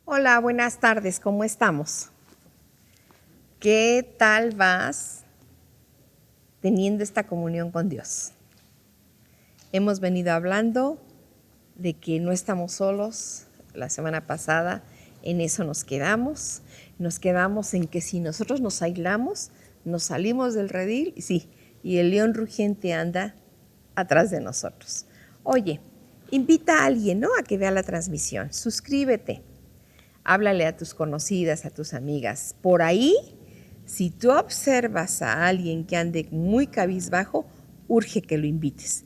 Hola, buenas tardes, ¿cómo estamos? ¿Qué tal vas teniendo esta comunión con Dios? Hemos venido hablando de que no estamos solos. La semana pasada en eso nos quedamos en que si nosotros nos aislamos, nos salimos del redil, sí, y el león rugiente anda atrás de nosotros. Oye, invita a alguien, ¿no?, a que vea la transmisión, suscríbete. Háblale a tus conocidas, a tus amigas. Por ahí, si tú observas a alguien que ande muy cabizbajo, urge que lo invites.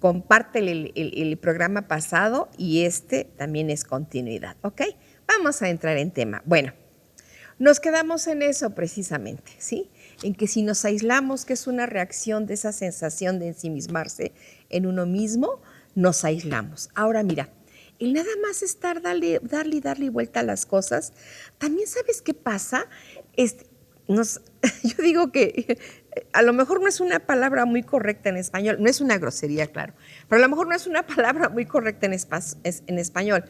Compártele el programa pasado y este también es continuidad, ¿ok? Vamos a entrar en tema. Bueno, nos quedamos en eso precisamente, ¿sí? En que si nos aislamos, que es una reacción de esa sensación de ensimismarse en uno mismo, nos aislamos. Ahora mira, el nada más estar darle vuelta a las cosas, también ¿sabes qué pasa? Yo digo que a lo mejor no es una palabra muy correcta en español, no es una grosería, claro, pero a lo mejor no es una palabra muy correcta en español.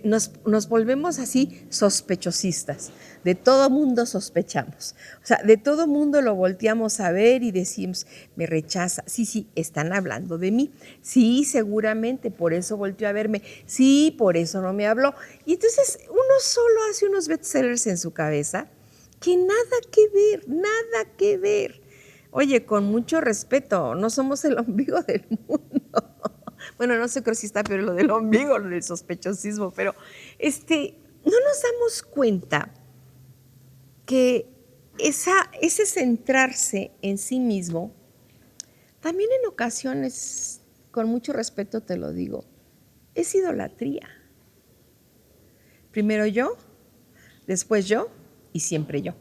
Nos volvemos así sospechosistas, de todo mundo sospechamos, o sea, de todo mundo lo volteamos a ver y decimos, me rechaza, sí, están hablando de mí, sí, seguramente, por eso volteó a verme, sí, por eso no me habló. Y entonces uno solo hace unos bestsellers en su cabeza que nada que ver. Oye, con mucho respeto, no somos el ombligo del mundo. Bueno, no sé, creo si está peor lo del ombligo, lo del sospechosismo, pero no nos damos cuenta que ese centrarse en sí mismo, también en ocasiones, con mucho respeto te lo digo, es idolatría. Primero yo, después yo y siempre yo.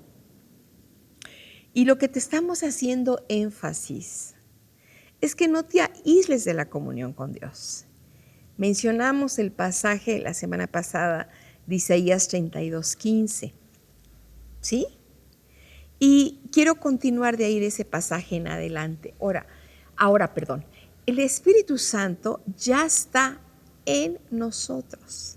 Y lo que te estamos haciendo énfasis es que no te aísles de la comunión con Dios. Mencionamos el pasaje la semana pasada de Isaías 32:15, ¿sí? Y quiero continuar de ahí de ese pasaje en adelante. Ahora, el Espíritu Santo ya está en nosotros.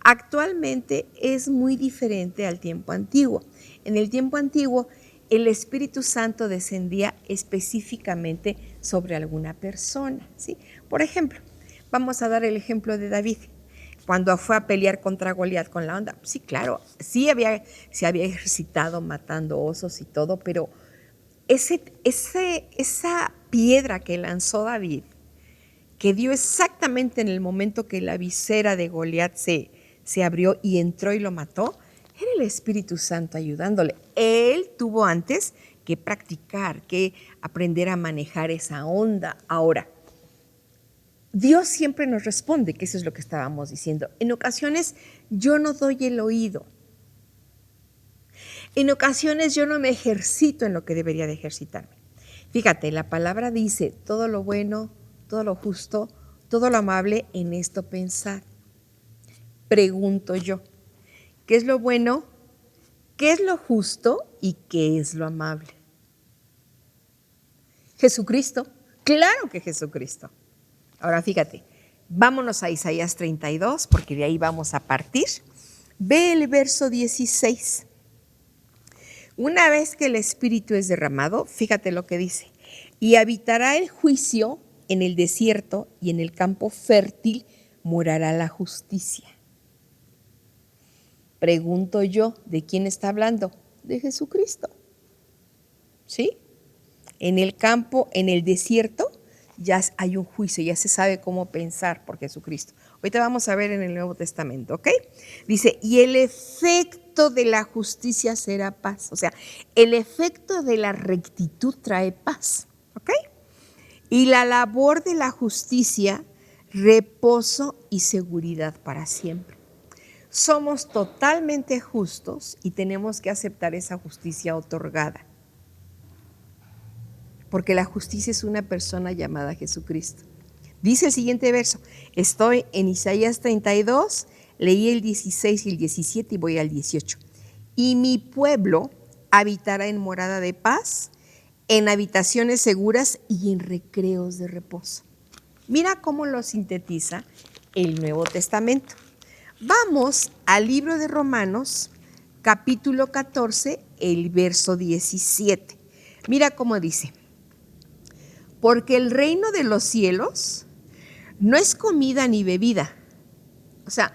Actualmente es muy diferente al tiempo antiguo. En el tiempo antiguo, el Espíritu Santo descendía específicamente sobre alguna persona, ¿sí? Por ejemplo, vamos a dar el ejemplo de David. Cuando fue a pelear contra Goliat con la onda, sí, claro, se había ejercitado matando osos y todo, pero esa piedra que lanzó David, que dio exactamente en el momento que la visera de Goliat se abrió y entró y lo mató, era el Espíritu Santo ayudándole. Él tuvo antes que practicar, que aprender a manejar esa onda. Ahora, Dios siempre nos responde, que eso es lo que estábamos diciendo. En ocasiones yo no doy el oído. En ocasiones yo no me ejercito en lo que debería de ejercitarme. Fíjate, la palabra dice, todo lo bueno, todo lo justo, todo lo amable, en esto pensar. Pregunto yo, ¿qué es lo bueno? ¿Qué es lo justo? ¿Y qué es lo amable? Jesucristo. Claro que Jesucristo. Ahora fíjate, vámonos a Isaías 32, porque de ahí vamos a partir. Ve el verso 16. Una vez que el Espíritu es derramado, fíjate lo que dice, y habitará el juicio en el desierto y en el campo fértil morará la justicia. Pregunto yo, ¿de quién está hablando? de Jesucristo. ¿Sí? En el campo, en el desierto, ya hay un juicio, ya se sabe cómo pensar por Jesucristo. Ahorita vamos a ver en el Nuevo Testamento, ¿ok? Dice, y el efecto de la justicia será paz. O sea, el efecto de la rectitud trae paz, ¿ok? Y la labor de la justicia, reposo y seguridad para siempre. Somos totalmente justos y tenemos que aceptar esa justicia otorgada. Porque la justicia es una persona llamada Jesucristo. Dice el siguiente verso, estoy en Isaías 32, leí el 16 y el 17 y voy al 18. Y mi pueblo habitará en morada de paz, en habitaciones seguras y en recreos de reposo. Mira cómo lo sintetiza el Nuevo Testamento. Vamos al libro de Romanos, capítulo 14, el verso 17. Mira cómo dice. Porque el reino de los cielos no es comida ni bebida. O sea,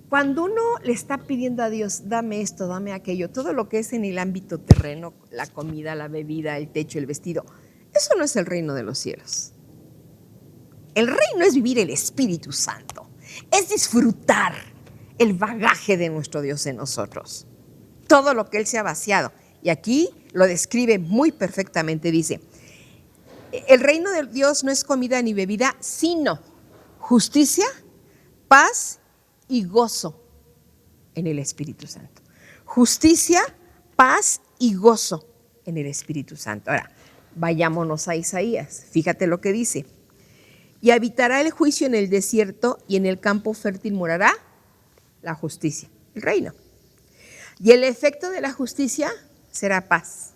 cuando uno le está pidiendo a Dios, dame esto, dame aquello, todo lo que es en el ámbito terreno, la comida, la bebida, el techo, el vestido, eso no es el reino de los cielos. El reino es vivir el Espíritu Santo, es disfrutar el bagaje de nuestro Dios en nosotros, todo lo que Él se ha vaciado. Y aquí lo describe muy perfectamente, dice, el reino de Dios no es comida ni bebida, sino justicia, paz y gozo en el Espíritu Santo. Justicia, paz y gozo en el Espíritu Santo. Ahora, vayámonos a Isaías. Fíjate lo que dice. Y habitará el juicio en el desierto y en el campo fértil morará la justicia, el reino. Y el efecto de la justicia será paz.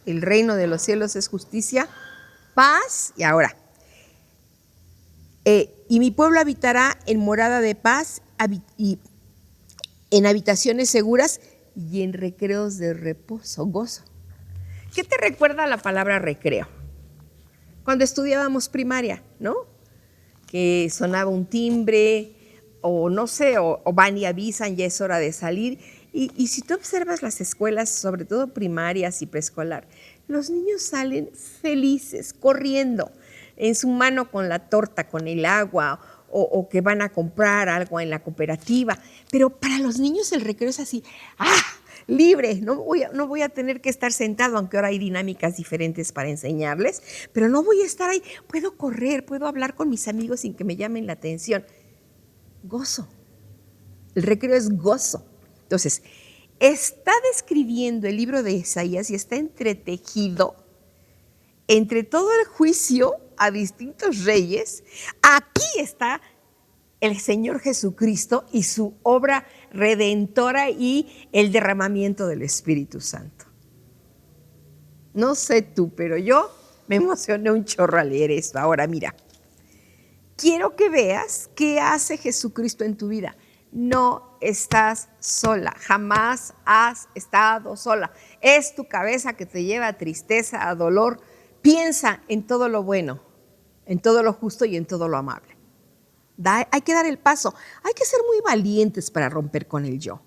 El reino de los cielos es justicia, paz. Y ahora, y mi pueblo habitará en morada de paz y en habitaciones seguras y en recreos de reposo, gozo. ¿Qué te recuerda la palabra recreo? Cuando estudiábamos primaria, ¿no? Que sonaba un timbre o no sé, o van y avisan, ya es hora de salir. Y si tú observas las escuelas, sobre todo primarias y preescolar, los niños salen felices, corriendo, en su mano con la torta, con el agua, o que van a comprar algo en la cooperativa. Pero para los niños el recreo es así, libre, no voy a tener que estar sentado, aunque ahora hay dinámicas diferentes para enseñarles, pero no voy a estar ahí, puedo correr, puedo hablar con mis amigos sin que me llamen la atención. Gozo. El recreo es gozo. Entonces, está describiendo el libro de Isaías y está entretejido entre todo el juicio a distintos reyes. Aquí está el Señor Jesucristo y su obra redentora y el derramamiento del Espíritu Santo. No sé tú, pero yo me emocioné un chorro al leer esto. Ahora mira, quiero que veas qué hace Jesucristo en tu vida. No estás sola, jamás has estado sola. Es tu cabeza que te lleva a tristeza, a dolor. Piensa en todo lo bueno, en todo lo justo y en todo lo amable. Hay que dar el paso. Hay que ser muy valientes para romper con el yo.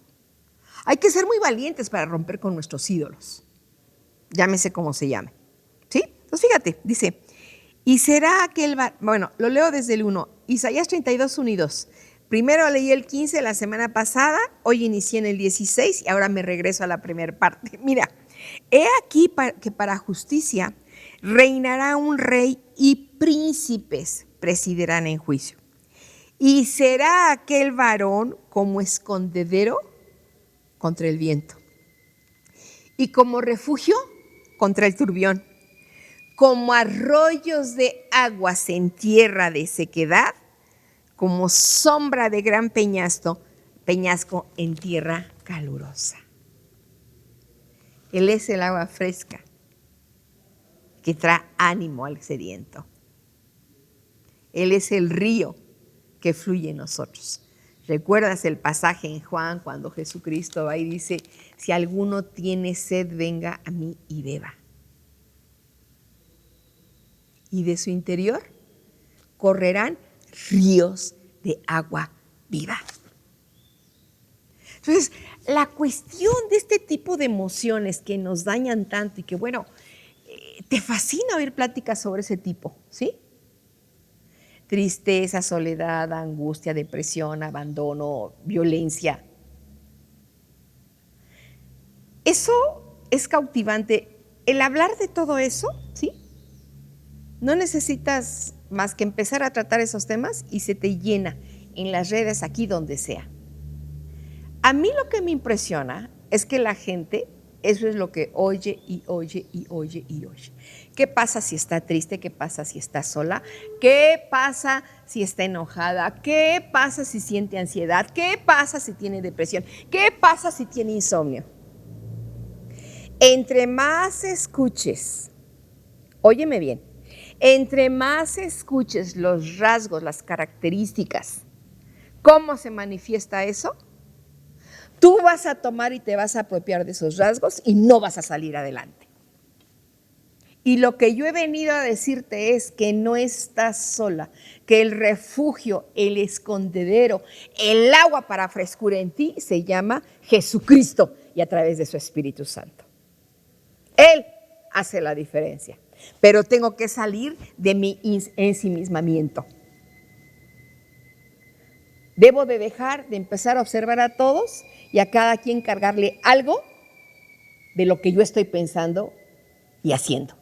Hay que ser muy valientes para romper con nuestros ídolos. Llámese como se llame. ¿Sí? Entonces fíjate, dice, y será aquel, bueno, lo leo desde el 1, Isaías 32, 1 y 2. Primero leí el 15 la semana pasada, hoy inicié en el 16 y ahora me regreso a la primera parte. Mira, he aquí que para justicia reinará un rey y príncipes presidirán en juicio. Y será aquel varón como escondedero contra el viento y como refugio contra el turbión, como arroyos de aguas en tierra de sequedad, como sombra de gran peñasco en tierra calurosa. Él es el agua fresca que trae ánimo al sediento. Él es el río que fluye en nosotros. ¿Recuerdas el pasaje en Juan cuando Jesucristo va y dice, si alguno tiene sed, venga a mí y beba? Y de su interior correrán ríos de agua viva. Entonces, La cuestión de este tipo de emociones que nos dañan tanto y que, bueno, te fascina oír pláticas sobre ese tipo, ¿sí? Tristeza, soledad, angustia, depresión, abandono, violencia. Eso es cautivante. El hablar de todo eso, ¿sí? No necesitas más que empezar a tratar esos temas y se te llena en las redes, aquí donde sea. A mí lo que me impresiona es que la gente, eso es lo que oye y oye y oye y oye. ¿Qué pasa si está triste? ¿Qué pasa si está sola? ¿Qué pasa si está enojada? ¿Qué pasa si siente ansiedad? ¿Qué pasa si tiene depresión? ¿Qué pasa si tiene insomnio? Entre más escuches, óyeme bien, entre más escuches los rasgos, las características, cómo se manifiesta eso, tú vas a tomar y te vas a apropiar de esos rasgos y no vas a salir adelante. Y lo que yo he venido a decirte es que no estás sola, que el refugio, el escondedero, el agua para frescura en ti se llama Jesucristo y a través de su Espíritu Santo. Él hace la diferencia, pero tengo que salir de mi ensimismamiento. Debo de dejar de empezar a observar a todos y a cada quien cargarle algo de lo que yo estoy pensando y haciendo.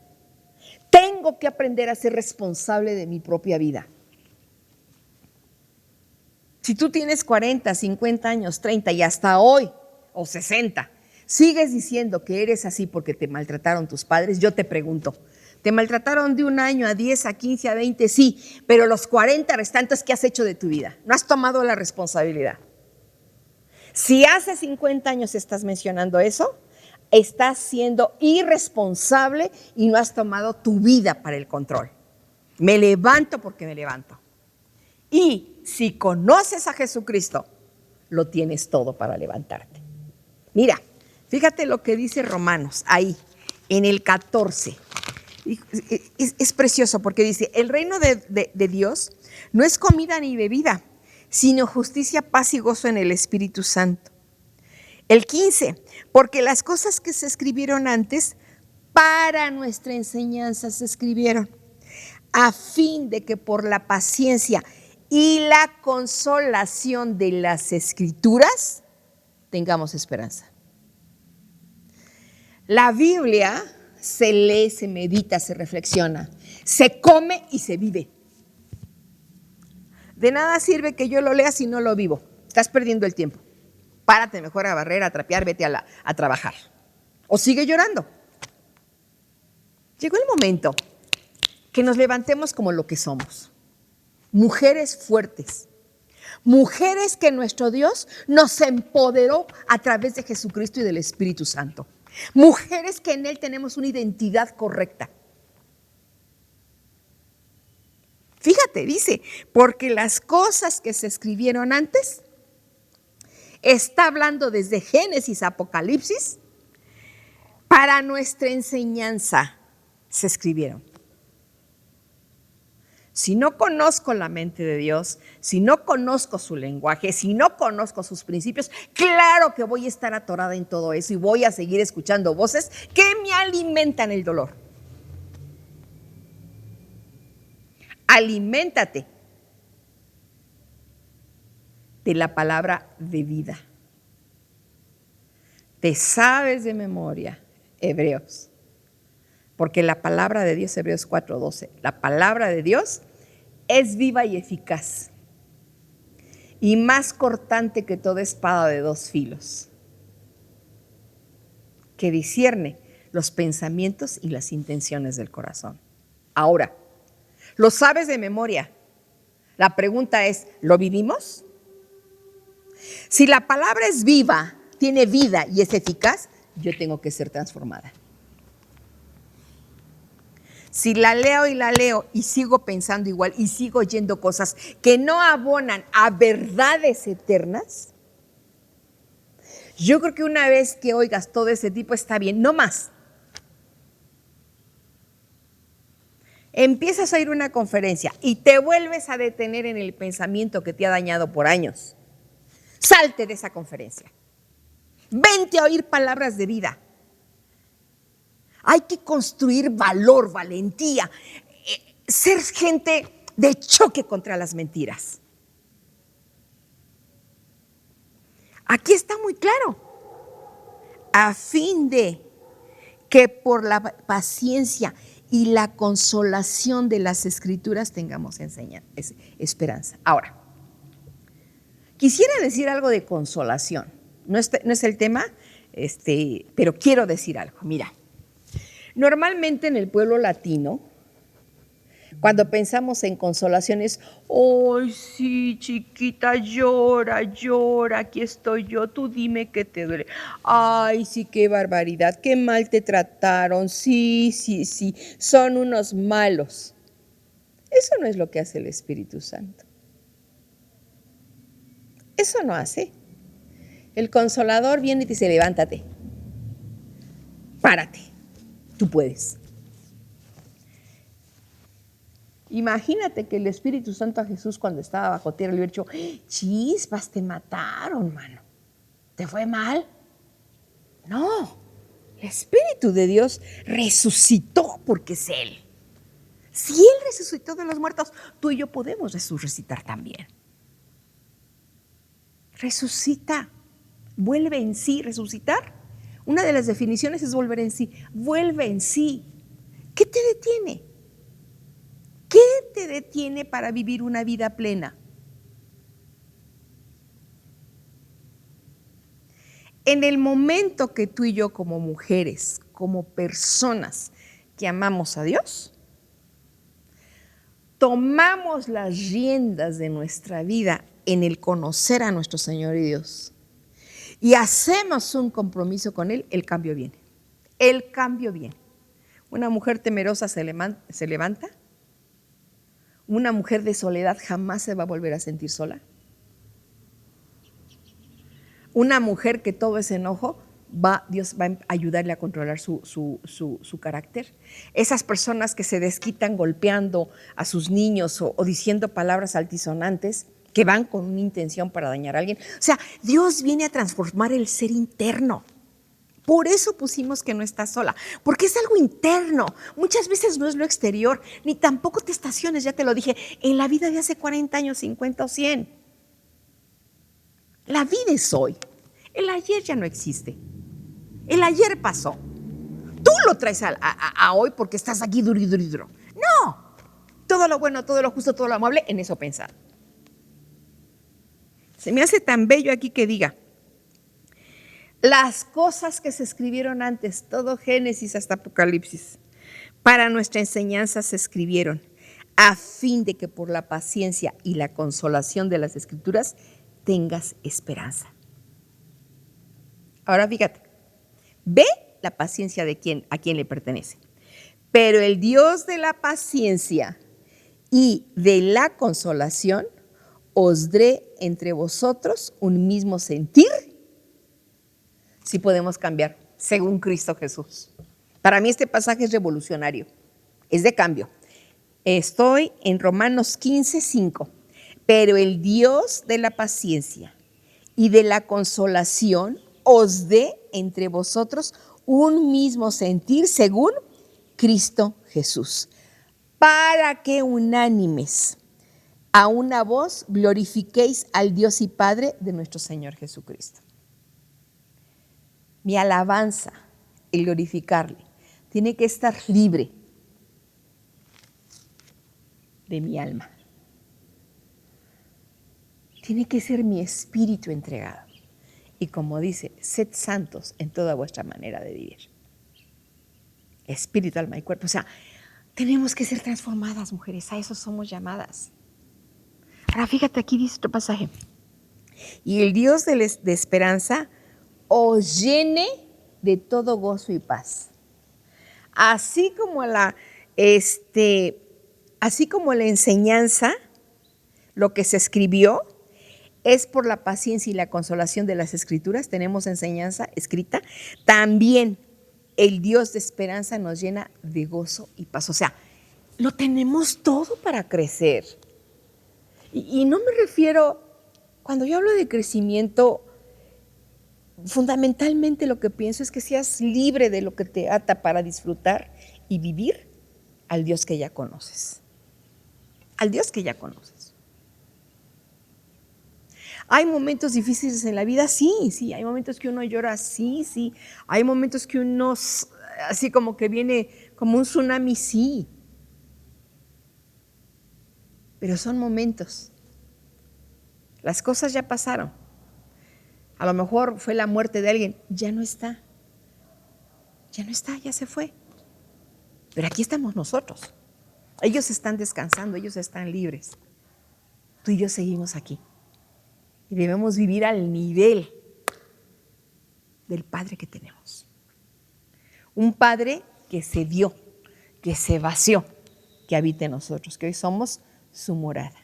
Tengo que aprender a ser responsable de mi propia vida. Si tú tienes 40, 50 años, 30 y hasta hoy, o 60, sigues diciendo que eres así porque te maltrataron tus padres, yo te pregunto, ¿te maltrataron de un año a 10, a 15, a 20? Sí, pero los 40 restantes, ¿qué has hecho de tu vida? No has tomado la responsabilidad. Si hace 50 años estás mencionando eso, estás siendo irresponsable y no has tomado tu vida para el control. Me levanto porque me levanto. Y si conoces a Jesucristo, lo tienes todo para levantarte. Mira, fíjate lo que dice Romanos, ahí, en el 14. Es precioso porque dice, el reino de Dios no es comida ni bebida, sino justicia, paz y gozo en el Espíritu Santo. El 15, porque las cosas que se escribieron antes, para nuestra enseñanza se escribieron, a fin de que por la paciencia y la consolación de las Escrituras tengamos esperanza. La Biblia se lee, se medita, se reflexiona, se come y se vive. De nada sirve que yo lo lea si no lo vivo. Estás perdiendo el tiempo. Párate mejor a barrer, a trapear, vete a trabajar. O sigue llorando. Llegó el momento que nos levantemos como lo que somos. Mujeres fuertes. Mujeres que nuestro Dios nos empoderó a través de Jesucristo y del Espíritu Santo. Mujeres que en Él tenemos una identidad correcta. Fíjate, dice, porque las cosas que se escribieron antes, está hablando desde Génesis a Apocalipsis, para nuestra enseñanza se escribieron. Si no conozco la mente de Dios, si no conozco su lenguaje, si no conozco sus principios, claro que voy a estar atorada en todo eso y voy a seguir escuchando voces que me alimentan el dolor. Aliméntate de la palabra de vida. Te sabes de memoria Hebreos, porque la palabra de Dios, Hebreos 4:12, la palabra de Dios es viva y eficaz y más cortante que toda espada de dos filos, que discierne los pensamientos y las intenciones del corazón. Ahora, lo sabes de memoria. La pregunta es, ¿lo vivimos? Si la palabra es viva, tiene vida y es eficaz, yo tengo que ser transformada. Si la leo y sigo pensando igual y sigo oyendo cosas que no abonan a verdades eternas, yo creo que una vez que oigas todo ese tipo está bien, no más. Empiezas a ir a una conferencia y te vuelves a detener en el pensamiento que te ha dañado por años. Salte de esa conferencia. Vente a oír palabras de vida. Hay que construir valor, valentía, ser gente de choque contra las mentiras. Aquí está muy claro. A fin de que por la paciencia y la consolación de las Escrituras tengamos esperanza. Ahora, quisiera decir algo de consolación. No es el tema, pero quiero decir algo. Mira, normalmente en el pueblo latino, cuando pensamos en consolaciones, ¡ay, sí, chiquita, llora, llora, aquí estoy yo, tú dime qué te duele! ¡Ay, sí, qué barbaridad, qué mal te trataron! Sí, sí, sí, son unos malos. Eso no es lo que hace el Espíritu Santo. Eso no hace. El Consolador viene y te dice, levántate, párate, tú puedes. Imagínate que el Espíritu Santo a Jesús cuando estaba bajo tierra le hubiera dicho, chispas, te mataron, mano. ¿Te fue mal? No, el Espíritu de Dios resucitó porque es Él. Si Él resucitó de los muertos, tú y yo podemos resucitar también. Resucita, vuelve en sí, resucitar. Una de las definiciones es volver en sí. Vuelve en sí. ¿Qué te detiene? ¿Qué te detiene para vivir una vida plena? En el momento que tú y yo como mujeres, como personas que amamos a Dios, tomamos las riendas de nuestra vida en el conocer a nuestro Señor y Dios y hacemos un compromiso con Él, el cambio viene. El cambio viene. Una mujer temerosa se levanta. Una mujer de soledad jamás se va a volver a sentir sola. Una mujer que todo ese enojo, Dios va a ayudarle a controlar su carácter. Esas personas que se desquitan golpeando a sus niños o diciendo palabras altisonantes, que van con una intención para dañar a alguien. O sea, Dios viene a transformar el ser interno. Por eso pusimos que no estás sola, porque es algo interno. Muchas veces no es lo exterior, ni tampoco te estaciones, ya te lo dije, en la vida de hace 40 años, 50 o 100. La vida es hoy. El ayer ya no existe. El ayer pasó. Tú lo traes a hoy porque estás aquí duro. No. Todo lo bueno, todo lo justo, todo lo amable, en eso pensar. Se me hace tan bello aquí que diga, las cosas que se escribieron antes, todo Génesis hasta Apocalipsis, para nuestra enseñanza se escribieron, a fin de que por la paciencia y la consolación de las Escrituras tengas esperanza. Ahora fíjate, ve la paciencia de a quién le pertenece. Pero el Dios de la paciencia y de la consolación os dé entre vosotros un mismo sentir, si podemos cambiar, según Cristo Jesús. Para mí este pasaje es revolucionario, es de cambio. Estoy en Romanos 15:5. Pero el Dios de la paciencia y de la consolación os dé entre vosotros un mismo sentir según Cristo Jesús, para que unánimes a una voz glorifiquéis al Dios y Padre de nuestro Señor Jesucristo. Mi alabanza, el glorificarle, tiene que estar libre de mi alma. Tiene que ser mi espíritu entregado. Y como dice, sed santos en toda vuestra manera de vivir. Espíritu, alma y cuerpo. O sea, tenemos que ser transformadas, mujeres. A eso somos llamadas. Ahora fíjate, aquí dice otro pasaje. Y el Dios de esperanza os llene de todo gozo y paz. Así como la enseñanza, lo que se escribió, es por la paciencia y la consolación de las Escrituras, tenemos enseñanza escrita, también el Dios de esperanza nos llena de gozo y paz. O sea, lo tenemos todo para crecer. Y no me refiero, cuando yo hablo de crecimiento, fundamentalmente lo que pienso es que seas libre de lo que te ata para disfrutar y vivir al Dios que ya conoces. Al Dios que ya conoces. ¿Hay momentos difíciles en la vida? Sí. Hay momentos que uno llora, sí. Hay momentos que uno, así como que viene como un tsunami, sí. Pero son momentos. Las cosas ya pasaron. A lo mejor fue la muerte de alguien, ya no está. Ya se fue. Pero aquí estamos nosotros. Ellos están descansando, ellos están libres. Tú y yo seguimos aquí. Y debemos vivir al nivel del Padre que tenemos. Un Padre que se dio, que se vació, que habita en nosotros, que hoy somos su morada.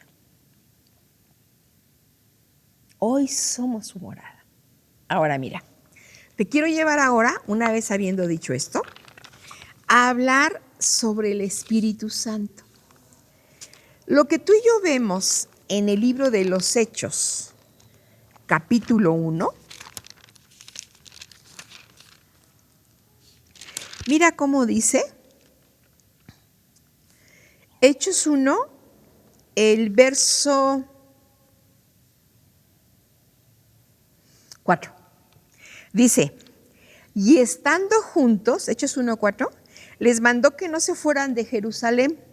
Hoy somos su morada. Ahora mira, te quiero llevar ahora, una vez habiendo dicho esto, a hablar sobre el Espíritu Santo. Lo que tú y yo vemos en el libro de los Hechos, capítulo 1, mira cómo dice, Hechos 1, el verso 4. Dice, y estando juntos, Hechos 1:4, les mandó que no se fueran de Jerusalén,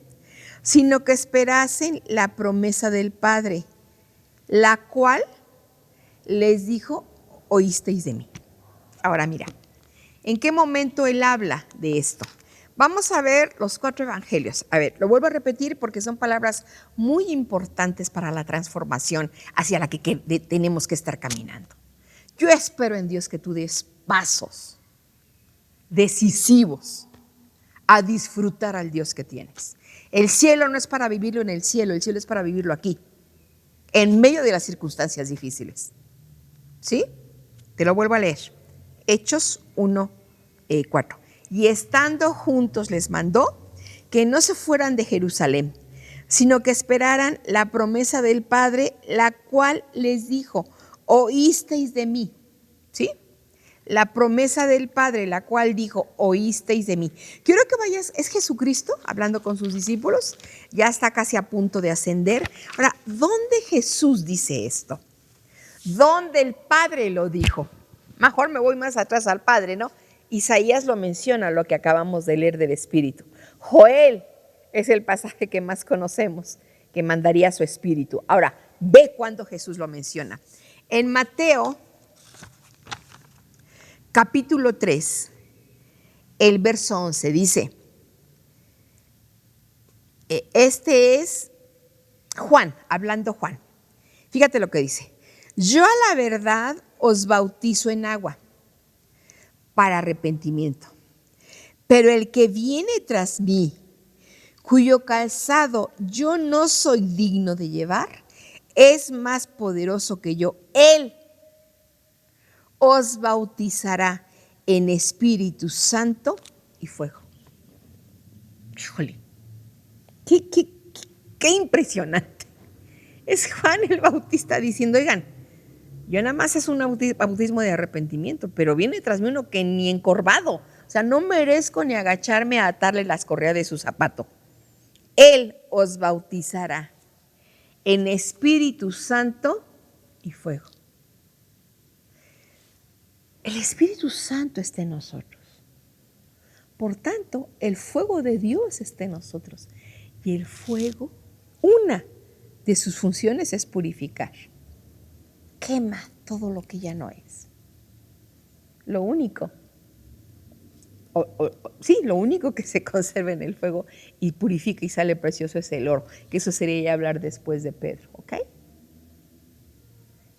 sino que esperasen la promesa del Padre, la cual les dijo, oísteis de mí. Ahora mira, ¿en qué momento él habla de esto? Vamos a ver los 4 evangelios. A ver, lo vuelvo a repetir porque son palabras muy importantes para la transformación hacia la que tenemos que estar caminando. Yo espero en Dios que tú des pasos decisivos a disfrutar al Dios que tienes. El cielo no es para vivirlo en el cielo es para vivirlo aquí, en medio de las circunstancias difíciles. ¿Sí? Te lo vuelvo a leer. Hechos 1:4. Y estando juntos les mandó que no se fueran de Jerusalén, sino que esperaran la promesa del Padre, la cual les dijo, oísteis de mí. ¿Sí? La promesa del Padre, la cual dijo, oísteis de mí. Quiero que vayas, es Jesucristo hablando con sus discípulos, ya está casi a punto de ascender. Ahora, ¿dónde Jesús dice esto? ¿Dónde el Padre lo dijo? Mejor me voy más atrás al Padre, ¿no? Isaías lo menciona, lo que acabamos de leer del Espíritu. Joel es el pasaje que más conocemos, que mandaría su Espíritu. Ahora, ve cuando Jesús lo menciona. En Mateo, capítulo 3, el verso 11, dice, este es Juan, hablando Juan. Fíjate lo que dice. Yo a la verdad os bautizo en agua para arrepentimiento, pero el que viene tras mí, cuyo calzado yo no soy digno de llevar, es más poderoso que yo. Él os bautizará en Espíritu Santo y fuego. Híjole, qué impresionante. Es Juan el Bautista diciendo, oigan, yo nada más es un bautismo de arrepentimiento, pero viene tras mí uno que ni encorvado, o sea, no merezco ni agacharme a atarle las correas de su zapato. Él os bautizará en Espíritu Santo y fuego. El Espíritu Santo está en nosotros. Por tanto, el fuego de Dios está en nosotros. Y el fuego, una de sus funciones es purificar. Quema todo lo que ya no es. Lo único, lo único que se conserva en el fuego y purifica y sale precioso es el oro, que eso sería ya hablar después de Pedro, ¿ok?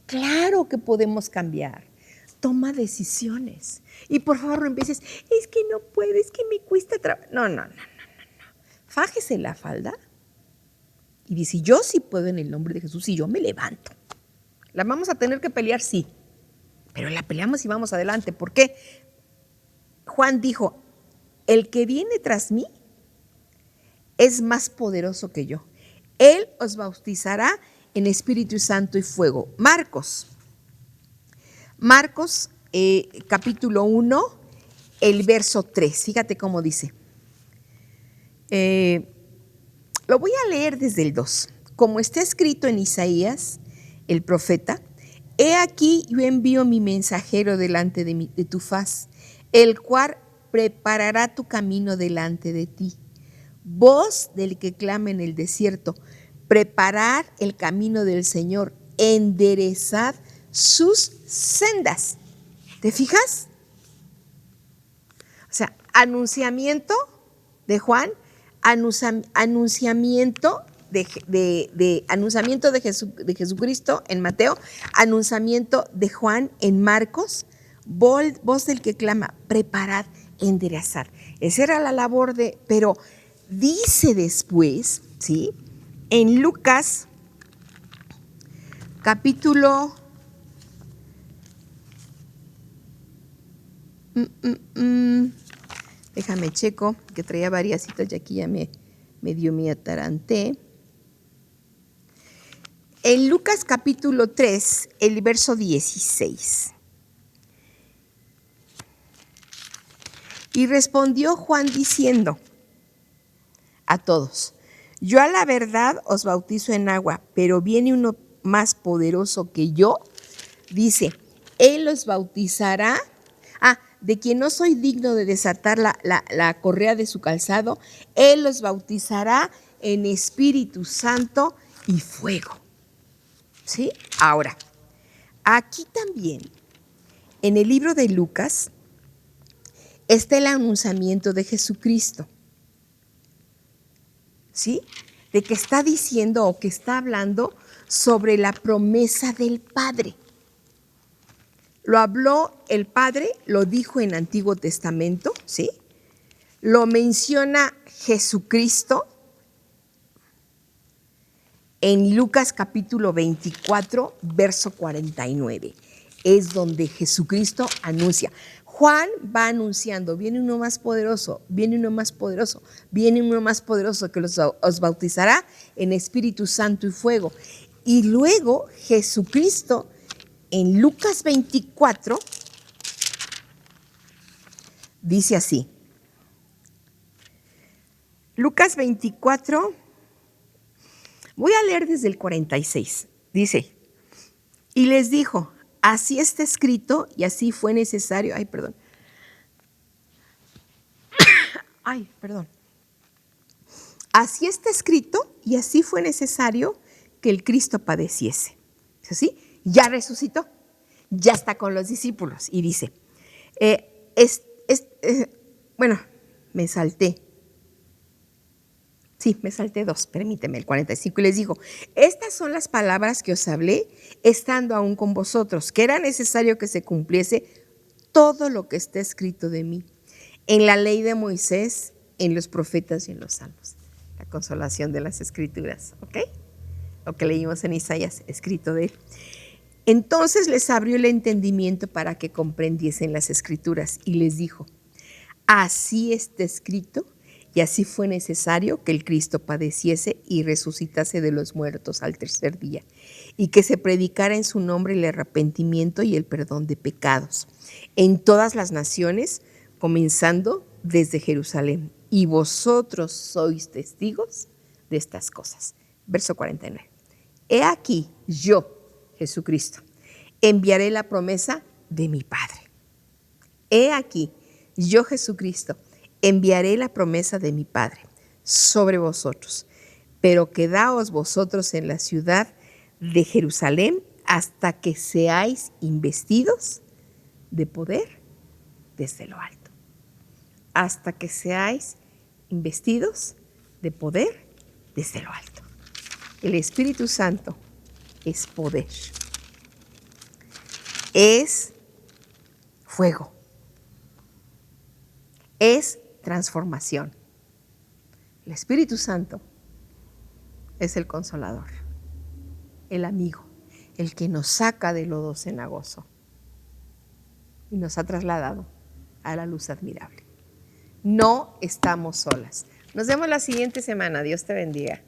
Claro que podemos cambiar. Toma decisiones. Y por favor no empieces, es que no puedo, es que me cuesta trabajo. No. Fájese la falda y dice, yo sí puedo en el nombre de Jesús y yo me levanto. La vamos a tener que pelear, sí, pero la peleamos y vamos adelante. ¿Por qué? Juan dijo, el que viene tras mí es más poderoso que yo. Él os bautizará en Espíritu Santo y fuego. Marcos capítulo 1, el verso 3. Fíjate cómo dice. Lo voy a leer desde el 2. Como está escrito en Isaías, el profeta, he aquí yo envío mi mensajero delante de tu faz, el cual preparará tu camino delante de ti. Voz del que clama en el desierto, preparad el camino del Señor, enderezad sus sendas. ¿Te fijas? O sea, anunciamiento de Juan, anunciamiento anunciamiento de Jesucristo en Mateo, anunciamiento de Juan en Marcos, voz del que clama, preparad, enderezar. Esa era la labor pero dice después, ¿sí? En Lucas, capítulo déjame checo, que traía varias citas y aquí ya me dio mi ataranté. En Lucas capítulo 3, el verso 16. Y respondió Juan diciendo a todos, yo a la verdad os bautizo en agua, pero viene uno más poderoso que yo, dice, él os bautizará, de quien no soy digno de desatar la correa de su calzado, él los bautizará en Espíritu Santo y fuego. ¿Sí? Ahora, aquí también, en el libro de Lucas, está el anunciamiento de Jesucristo. ¿Sí? De que está diciendo o que está hablando sobre la promesa del Padre. Lo habló el Padre, lo dijo en Antiguo Testamento, ¿sí? Lo menciona Jesucristo en Lucas capítulo 24, verso 49. Es donde Jesucristo anuncia. Juan va anunciando, viene uno más poderoso, viene uno más poderoso, viene uno más poderoso que os bautizará en Espíritu Santo y fuego. Y luego Jesucristo en Lucas 24 dice así. Lucas 24, voy a leer desde el 46. Dice, y les dijo, así está escrito y así fue necesario. Así está escrito y así fue necesario que el Cristo padeciese. ¿Es así? Ya resucitó, ya está con los discípulos y dice, me salté. Sí, me salté 2, permíteme, el 45, y les dijo, estas son las palabras que os hablé estando aún con vosotros, que era necesario que se cumpliese todo lo que está escrito de mí, en la ley de Moisés, en los profetas y en los salmos. La consolación de las escrituras, ¿ok? Lo que leímos en Isaías, escrito de él. Entonces les abrió el entendimiento para que comprendiesen las escrituras y les dijo, así está escrito y así fue necesario que el Cristo padeciese y resucitase de los muertos al tercer día y que se predicara en su nombre el arrepentimiento y el perdón de pecados en todas las naciones, comenzando desde Jerusalén. Y vosotros sois testigos de estas cosas. Verso 49. He aquí yo, Jesucristo, enviaré la promesa de mi Padre. He aquí, yo Jesucristo, enviaré la promesa de mi Padre sobre vosotros, pero quedaos vosotros en la ciudad de Jerusalén hasta que seáis investidos de poder desde lo alto. Hasta que seáis investidos de poder desde lo alto. El Espíritu Santo es poder, es fuego, es transformación. El Espíritu Santo es el consolador, el amigo, el que nos saca del lodo cenagoso y nos ha trasladado a la luz admirable. No estamos solas. Nos vemos la siguiente semana. Dios te bendiga.